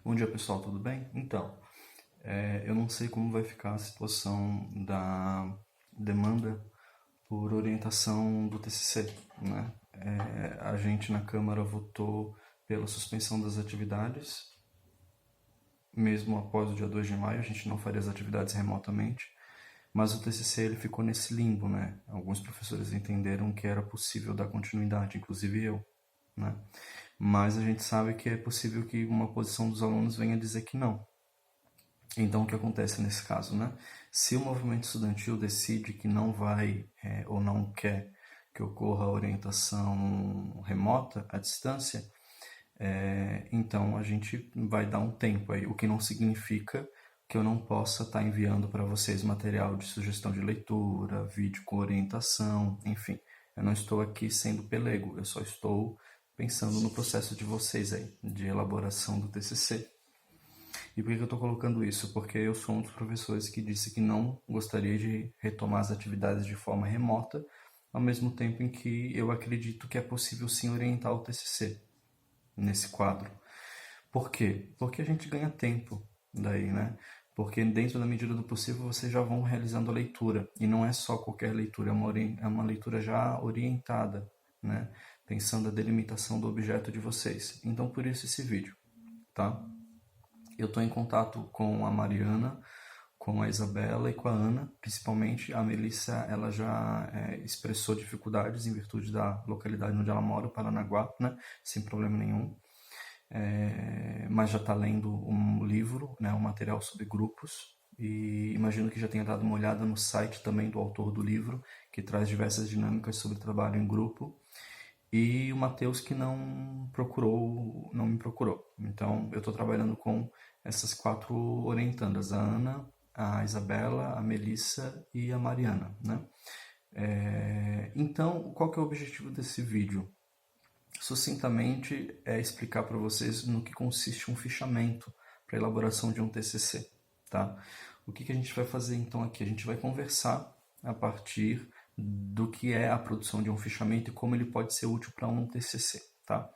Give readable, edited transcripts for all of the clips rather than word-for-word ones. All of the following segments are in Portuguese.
Bom dia, pessoal, tudo bem? Então, eu não sei como vai ficar a situação da demanda por orientação do TCC, né? A gente na Câmara votou pela suspensão das atividades, mesmo após o dia 2 de maio, a gente não faria as atividades remotamente, mas o TCC ele ficou nesse limbo, né? Alguns professores entenderam que era possível dar continuidade, inclusive eu, né? Mas a gente sabe que é possível que uma posição dos alunos venha dizer que não. Então, o que acontece nesse caso, né? Se o movimento estudantil decide que não vai ou não quer que ocorra a orientação remota, à distância, então a gente vai dar um tempo aí, o que não significa que eu não possa estar enviando para vocês material de sugestão de leitura, vídeo com orientação, enfim. Eu não estou aqui sendo pelego, eu só estou pensando no processo de vocês aí, de elaboração do TCC. E por que eu estou colocando isso? Porque eu sou um dos professores que disse que não gostaria de retomar as atividades de forma remota, ao mesmo tempo em que eu acredito que é possível sim orientar o TCC nesse quadro. Por quê? Porque a gente ganha tempo daí, né? Porque dentro da medida do possível vocês já vão realizando a leitura. E não é só qualquer leitura, é uma leitura já orientada, né? Pensando a delimitação do objeto de vocês. Então por isso esse vídeo, tá? Eu estou em contato com a Mariana, com a Isabela e com a Ana, principalmente. A Melissa, ela já expressou dificuldades em virtude da localidade onde ela mora, o Paranaguá, né? Sem problema nenhum. Mas já está lendo um livro, né? Um material sobre grupos. E imagino que já tenha dado uma olhada no site também do autor do livro, que traz diversas dinâmicas sobre trabalho em grupo. E o Matheus que não me procurou. Então eu estou trabalhando com essas 4 orientandas, a Ana, a Isabela, a Melissa e a Mariana, né? Então, qual que é o objetivo desse vídeo? Sucintamente é explicar para vocês no que consiste um fichamento para a elaboração de um TCC, tá? O que a gente vai fazer então aqui? A gente vai conversar a partir do que é a produção de um fichamento e como ele pode ser útil para um TCC, tá?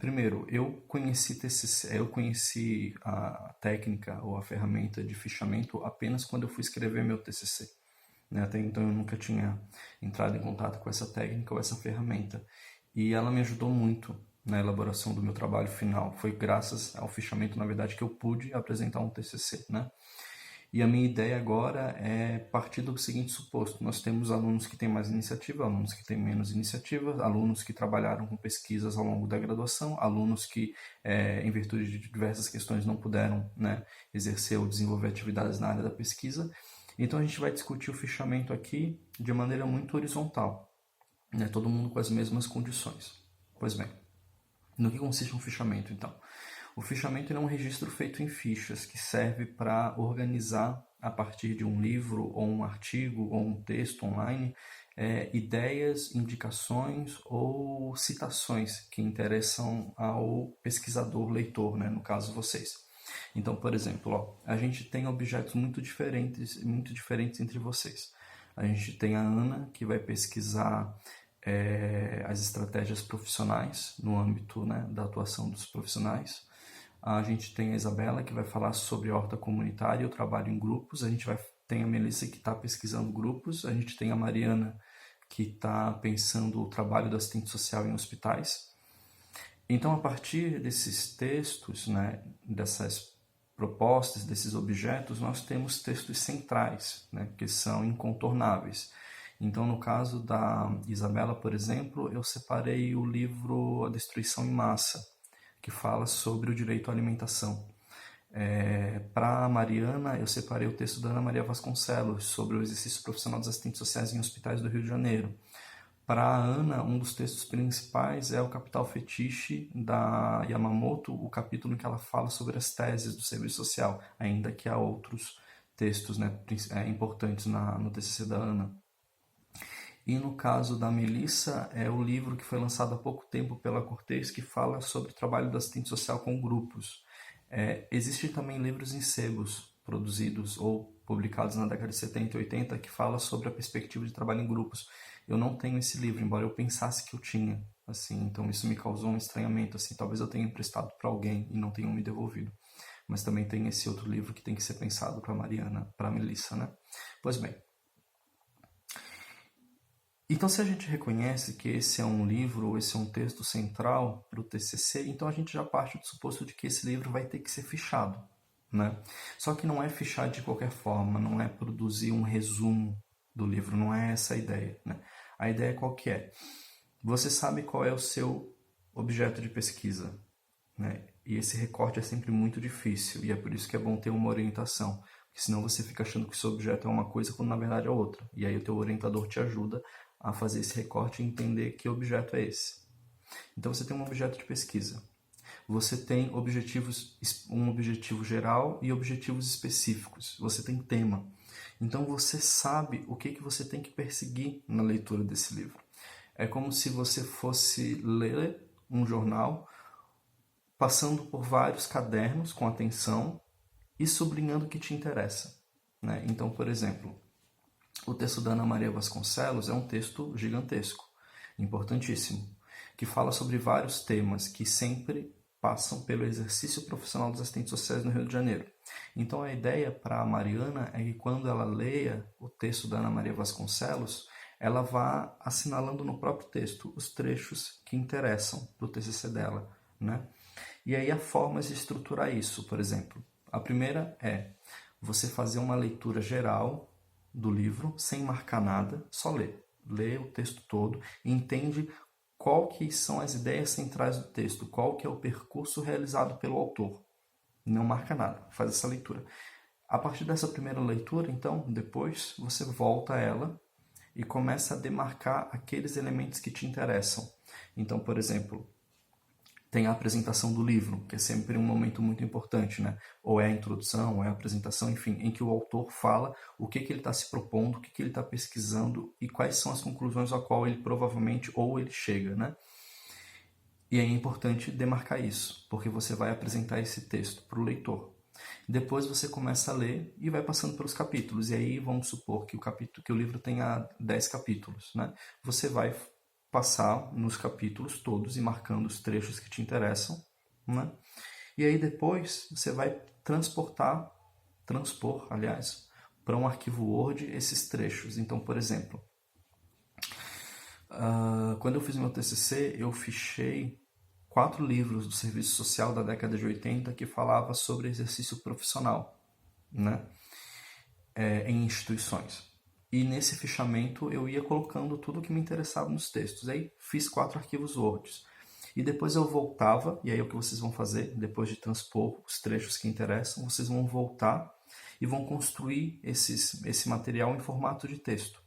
Primeiro, eu conheci TCC, eu conheci a técnica ou a ferramenta de fichamento apenas quando eu fui escrever meu TCC. Né? Até então eu nunca tinha entrado em contato com essa técnica ou essa ferramenta. E ela me ajudou muito na elaboração do meu trabalho final. Foi graças ao fichamento, na verdade, que eu pude apresentar um TCC, né? E a minha ideia agora é partir do seguinte suposto: nós temos alunos que têm mais iniciativa, alunos que têm menos iniciativa, alunos que trabalharam com pesquisas ao longo da graduação, alunos que, em virtude de diversas questões, não puderam, né, exercer ou desenvolver atividades na área da pesquisa. Então a gente vai discutir o fichamento aqui de maneira muito horizontal, né, todo mundo com as mesmas condições. Pois bem, no que consiste um fichamento, então? O fichamento é um registro feito em fichas que serve para organizar, a partir de um livro ou um artigo ou um texto online, ideias, indicações ou citações que interessam ao pesquisador, leitor, né, no caso vocês. Então, por exemplo, ó, a gente tem objetos muito diferentes entre vocês. A gente tem a Ana, que vai pesquisar as estratégias profissionais no âmbito, né, da atuação dos profissionais. A gente tem a Isabela, que vai falar sobre horta comunitária e o trabalho em grupos. Tem a Melissa, que está pesquisando grupos. A gente tem a Mariana, que está pensando o trabalho do assistente social em hospitais. Então, a partir desses textos, né, dessas propostas, desses objetos, nós temos textos centrais, né, que são incontornáveis. Então, no caso da Isabela, por exemplo, eu separei o livro A Destruição em Massa, que fala sobre o direito à alimentação. Para a Mariana, eu separei o texto da Ana Maria Vasconcelos sobre o exercício profissional dos assistentes sociais em hospitais do Rio de Janeiro. Para a Ana, um dos textos principais é o Capital Fetiche, da Yamamoto, o capítulo em que ela fala sobre as teses do serviço social, ainda que há outros textos, né, importantes no TCC da Ana. E no caso da Melissa, é o livro que foi lançado há pouco tempo pela Cortez, que fala sobre o trabalho do assistente social com grupos. Existem também livros em sebos, produzidos ou publicados na década de 70 e 80, que fala sobre a perspectiva de trabalho em grupos. Eu não tenho esse livro, embora eu pensasse que eu tinha, assim, então isso me causou um estranhamento, assim, talvez eu tenha emprestado para alguém e não tenham me devolvido. Mas também tem esse outro livro que tem que ser pensado para Mariana, para Melissa, né? Pois bem. Então, se a gente reconhece que esse é um livro, ou esse é um texto central para o TCC, então a gente já parte do suposto de que esse livro vai ter que ser fichado, né? Só que não é fichar de qualquer forma, não é produzir um resumo do livro, não é essa a ideia, né? A ideia qual que é? Você sabe qual é o seu objeto de pesquisa, né? E esse recorte é sempre muito difícil, e é por isso que é bom ter uma orientação, porque senão você fica achando que o seu objeto é uma coisa quando na verdade é outra. E aí o teu orientador te ajuda a fazer esse recorte e entender que objeto é esse. Então você tem um objeto de pesquisa. Você tem objetivos, um objetivo geral e objetivos específicos. Você tem tema. Então você sabe o que você tem que perseguir na leitura desse livro. É como se você fosse ler um jornal, passando por vários cadernos com atenção e sublinhando o que te interessa, né? Então, por exemplo, o texto da Ana Maria Vasconcelos é um texto gigantesco, importantíssimo, que fala sobre vários temas que sempre passam pelo exercício profissional dos assistentes sociais no Rio de Janeiro. Então a ideia para a Mariana é que quando ela leia o texto da Ana Maria Vasconcelos, ela vá assinalando no próprio texto os trechos que interessam para o TCC dela, né? E aí há formas de estruturar isso, por exemplo. A primeira é você fazer uma leitura geral do livro, sem marcar nada, só ler. Lê o texto todo e entende qual que são as ideias centrais do texto, qual que é o percurso realizado pelo autor. Não marca nada, faz essa leitura. A partir dessa primeira leitura, então, depois você volta a ela e começa a demarcar aqueles elementos que te interessam. Então, por exemplo, tem a apresentação do livro, que é sempre um momento muito importante, né? Ou é a introdução, ou é a apresentação, enfim, em que o autor fala o que ele está se propondo, o que ele está pesquisando e quais são as conclusões a qual ele provavelmente ou ele chega, né? E é importante demarcar isso, porque você vai apresentar esse texto para o leitor. Depois você começa a ler e vai passando pelos capítulos. E aí vamos supor que o livro tenha 10 capítulos, né? Você vai passar nos capítulos todos e marcando os trechos que te interessam, né? E aí depois você vai transpor, aliás, para um arquivo Word esses trechos. Então, por exemplo, quando eu fiz meu TCC, eu fichei 4 livros do serviço social da década de 80 que falava sobre exercício profissional, né? Em instituições. E nesse fichamento eu ia colocando tudo o que me interessava nos textos. Aí fiz 4 arquivos Word. E depois eu voltava, e aí é o que vocês vão fazer, depois de transpor os trechos que interessam, vocês vão voltar e vão construir esse material em formato de texto.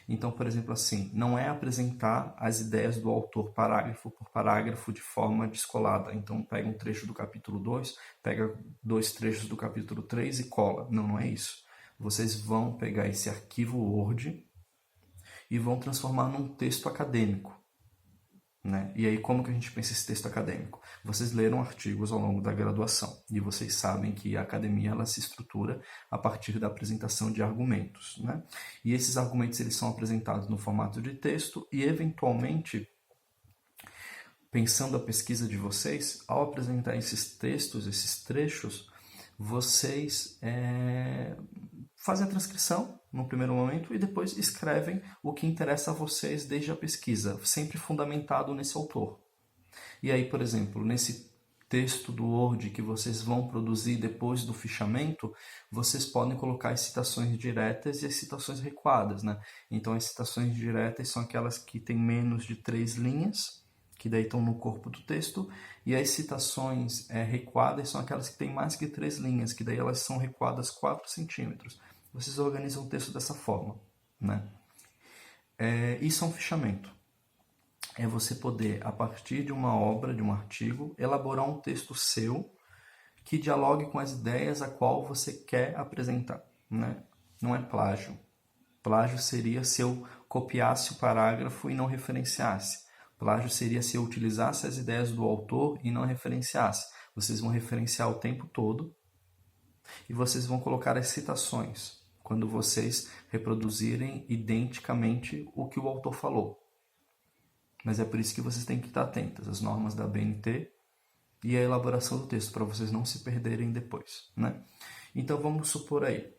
Então, por exemplo, assim, não é apresentar as ideias do autor parágrafo por parágrafo de forma descolada. Então, pega um trecho do capítulo 2, pega 2 trechos do capítulo 3 e cola. Não, não é isso. Vocês vão pegar esse arquivo Word e vão transformar num texto acadêmico, né? E aí, como que a gente pensa esse texto acadêmico? Vocês leram artigos ao longo da graduação e vocês sabem que a academia ela se estrutura a partir da apresentação de argumentos, né? E esses argumentos eles são apresentados no formato de texto e, eventualmente, pensando a pesquisa de vocês, ao apresentar esses textos, esses trechos, vocês fazem a transcrição no primeiro momento e depois escrevem o que interessa a vocês desde a pesquisa, sempre fundamentado nesse autor. E aí, por exemplo, nesse texto do Word que vocês vão produzir depois do fichamento, vocês podem colocar as citações diretas e as citações recuadas, né? Então, as citações diretas são aquelas que têm menos de 3 linhas, que daí estão no corpo do texto, e as citações recuadas são aquelas que têm mais que 3 linhas, que daí elas são recuadas 4 centímetros. Vocês organizam o texto dessa forma, né? Isso é um fichamento. É você poder, a partir de uma obra, de um artigo, elaborar um texto seu que dialogue com as ideias a qual você quer apresentar, né? Não é plágio. Plágio seria se eu copiasse o parágrafo e não referenciasse. Plágio seria se eu utilizasse as ideias do autor e não referenciasse. Vocês vão referenciar o tempo todo e vocês vão colocar as citações quando vocês reproduzirem identicamente o que o autor falou. Mas é por isso que vocês têm que estar atentos às normas da BNT e a elaboração do texto, para vocês não se perderem depois, né? Então vamos supor aí,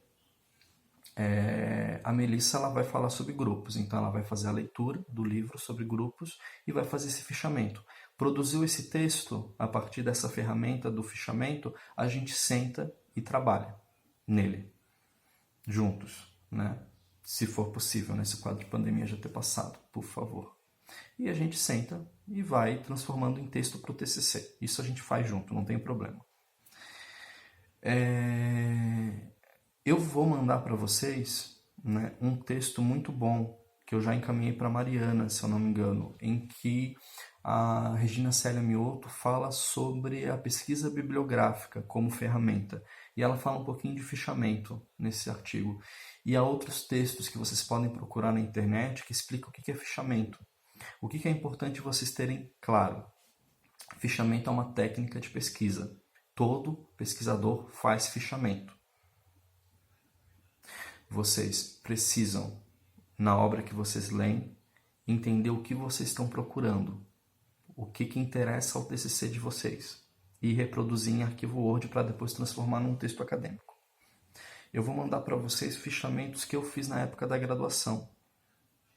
a Melissa ela vai falar sobre grupos, então ela vai fazer a leitura do livro sobre grupos e vai fazer esse fichamento. Produziu esse texto, a partir dessa ferramenta do fichamento, a gente senta e trabalha nele, juntos, né? Se for possível, nesse quadro de pandemia já ter passado, por favor. E a gente senta e vai transformando em texto para o TCC. Isso a gente faz junto, não tem problema. Eu vou mandar para vocês, né, um texto muito bom que eu já encaminhei para a Mariana, se eu não me engano, em que a Regina Célia Mioto fala sobre a pesquisa bibliográfica como ferramenta. E ela fala um pouquinho de fichamento nesse artigo. E há outros textos que vocês podem procurar na internet que explicam o que é fichamento. O que é importante vocês terem claro? Fichamento é uma técnica de pesquisa. Todo pesquisador faz fichamento. Vocês precisam, na obra que vocês leem, entender o que vocês estão procurando, o que interessa ao TCC de vocês, e reproduzir em arquivo Word para depois transformar num texto acadêmico. Eu vou mandar para vocês fichamentos que eu fiz na época da graduação,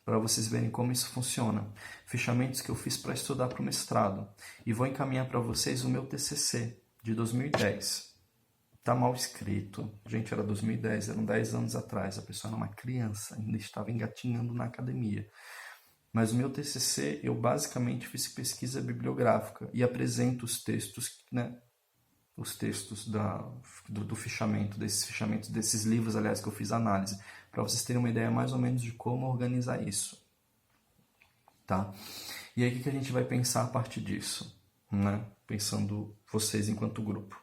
para vocês verem como isso funciona. Fichamentos que eu fiz para estudar para o mestrado. E vou encaminhar para vocês o meu TCC de 2010. Tá mal escrito. Gente, era 2010, eram 10 anos atrás. A pessoa era uma criança, ainda estava engatinhando na academia. Mas o meu TCC, eu basicamente fiz pesquisa bibliográfica e apresento os textos, né? Os textos do fichamento, desses fichamentos, desses livros, aliás, que eu fiz análise, para vocês terem uma ideia mais ou menos de como organizar isso. Tá? E aí o que a gente vai pensar a partir disso? Né? Pensando vocês enquanto grupo.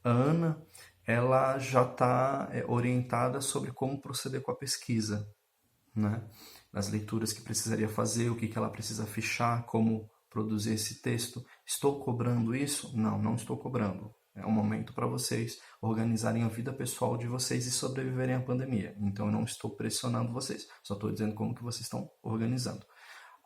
A Ana, ela já está orientada sobre como proceder com a pesquisa, né? As leituras que precisaria fazer, o que ela precisa fichar, como produzir esse texto. Estou cobrando isso? Não, não estou cobrando. É um momento para vocês organizarem a vida pessoal de vocês e sobreviverem à pandemia. Então eu não estou pressionando vocês, só estou dizendo como que vocês estão organizando.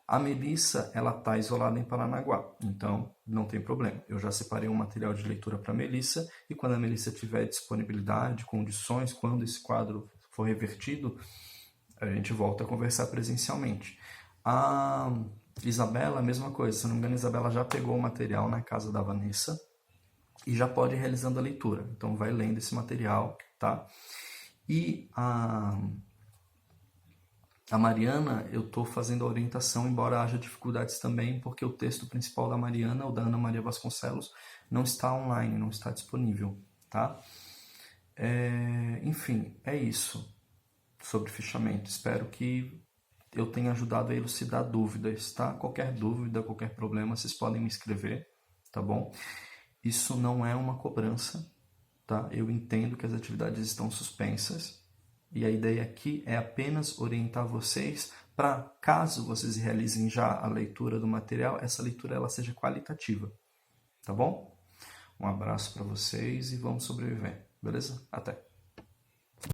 A Melissa, ela está isolada em Paranaguá, então não tem problema. Eu já separei um material de leitura para a Melissa e quando a Melissa tiver disponibilidade, condições, quando esse quadro for revertido, a gente volta a conversar presencialmente. A Isabela, a mesma coisa. Se não me engano, a Isabela já pegou o material na casa da Vanessa e já pode ir realizando a leitura. Então vai lendo esse material, tá? E a Mariana, eu estou fazendo a orientação, embora haja dificuldades também, porque o texto principal da Mariana, o da Ana Maria Vasconcelos, não está online, não está disponível, tá? Enfim, é isso sobre fichamento. Espero que eu tenha ajudado a elucidar dúvidas, tá? Qualquer dúvida, qualquer problema, vocês podem me escrever, tá bom? Isso não é uma cobrança, tá? Eu entendo que as atividades estão suspensas e a ideia aqui é apenas orientar vocês para, caso vocês realizem já a leitura do material, essa leitura ela seja qualitativa, tá bom? Um abraço para vocês e vamos sobreviver, beleza? Até!